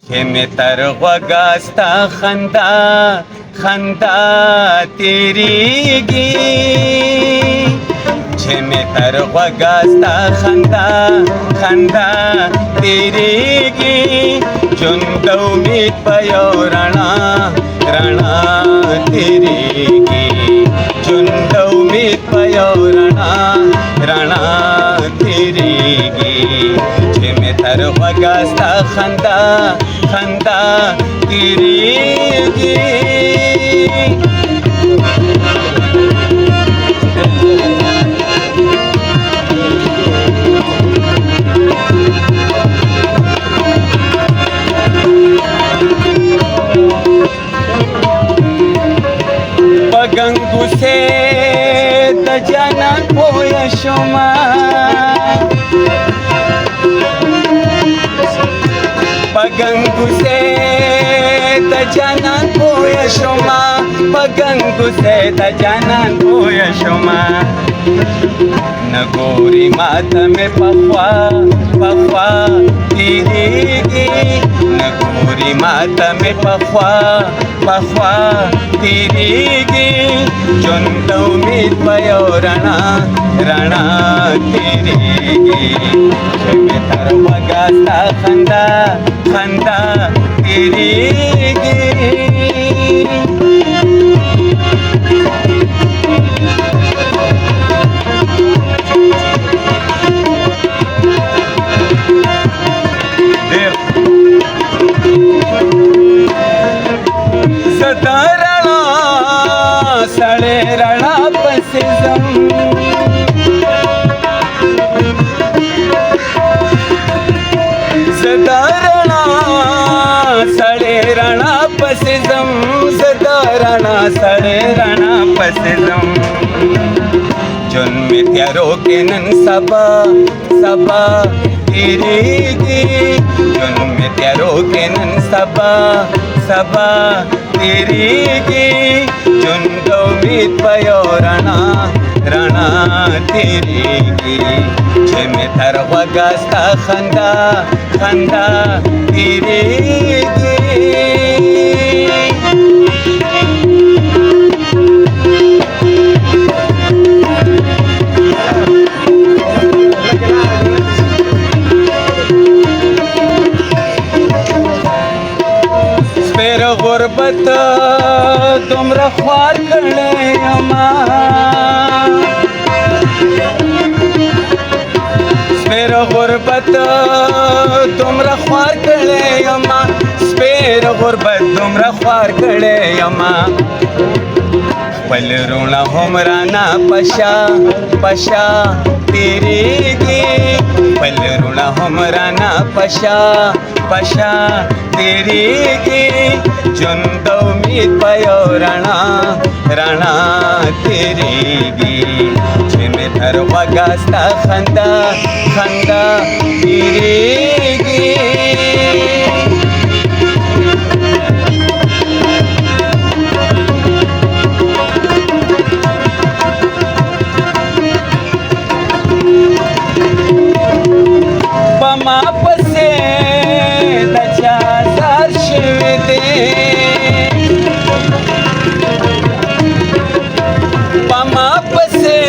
چې مې تر غوږه ستا خندا خندا تیریږي چې مې تر غوږه ستا خندا خندا تیریږي ژوند د امید په یو رڼا رڼا تیریږي ژوند د امید په یو رڼا رڼا تیریږي چې مې تر غوږه ستا خندا خندا تیریږي پګنګو سے د جانان پویا شوما پګنګو سے د جانان پویا شوما پګنګو سے د جانان پویا شوما نګوري ماته مې پخوا پخوا تیریږي نګوري ماته مې پخوا پخوا تیریږي ژوند د امید په یو رڼا رڼا تیریږي چې مې تر غوږه ستا خندا خندا تیریږي زه رڼا سړی رڼا پسې ځم زه د رڼا سړی رڼا پسې ځم زه د رڼا سړی رڼا پسې ځم ژوند مې تیارو کې نن سبا سبا تیریږي ژوند مې تیارو کې نن سبا سبا تیریږي ژوند د امید په یو رڼا رڼا تیریږي چې مې تر غوږه ستا خندا خندا تیریږي غربت دومره خوار کړی یما سپېر غربت دومره خوار کړی یما سپېر غربت دومره خوار کړی یما خپل روڼه هم رانه پشا پشا تیریږي خپل روڼه هم رانه پشا پشا تیریږي ژوند د امید په یو رڼا رڼا تیریږي چې مې تر غوږه ستا خندا خندا تیریږي په ما پسې د چا زار شوی دی په ما پسې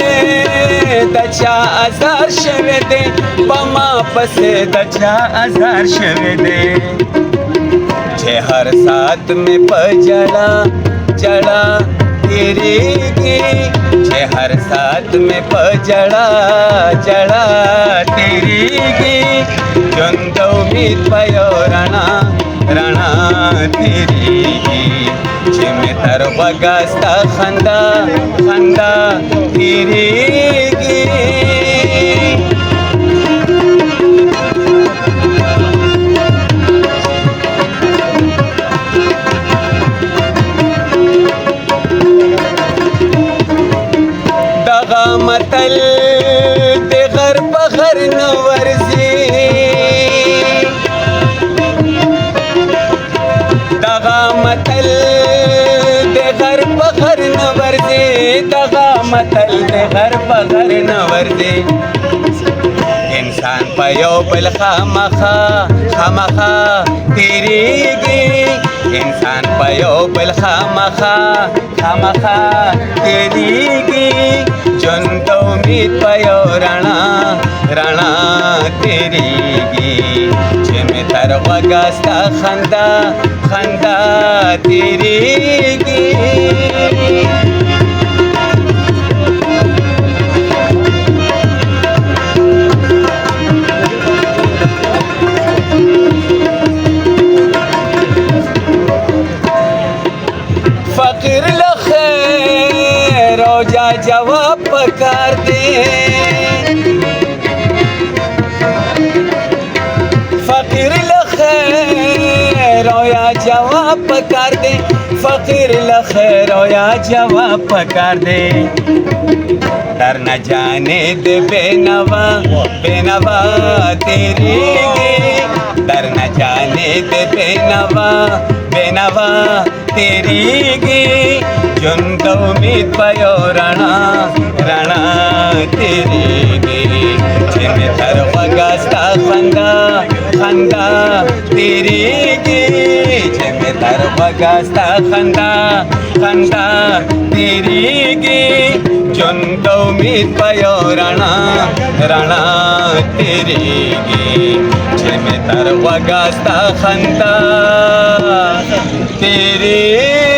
د چا ازار شوی دی په ما پسې د چا ازار شوی دی چې هر ساعت مې په جړا جړا تیریږي چې هر ساعت مې په جړا جړا تیریږي ژوند د امید په یو رڼا رڼا تیریږي چې مې تر غوږه ستا خندا خندا تیریږي دغه متل د غر په غر نه ورځي دغه متل د غر په غر نه ورځي دغه متل د غر په غر نه ورځي انسان پيو بل خامخا خامخا تیریږي انسان پيو بل خامخا خامخا تیریږي ژوند د امید پيو رڼا رڼا تیریږي چې مې تر غوږه ستا خندا خندا تیریږي فقیر لخیر او جا جواب پکار دے فقیر لخیر او یا جواب پکار دے فقیر لخیر او یا جواب پکار دے در نہ جانے دے بے نوا تیریږي در نہ جانے دے بے نوا تیریږي ژوند د امید پيو رڼا رڼا تیریږي چې مې تر غوږه ستا خندا خندا تیریږي چې مې تر غوږه ستا خندا خندا تیریږي ژوند د امید پيو رڼا رڼا تیریږي چې مې تر غوږه ستا خندا تیریږي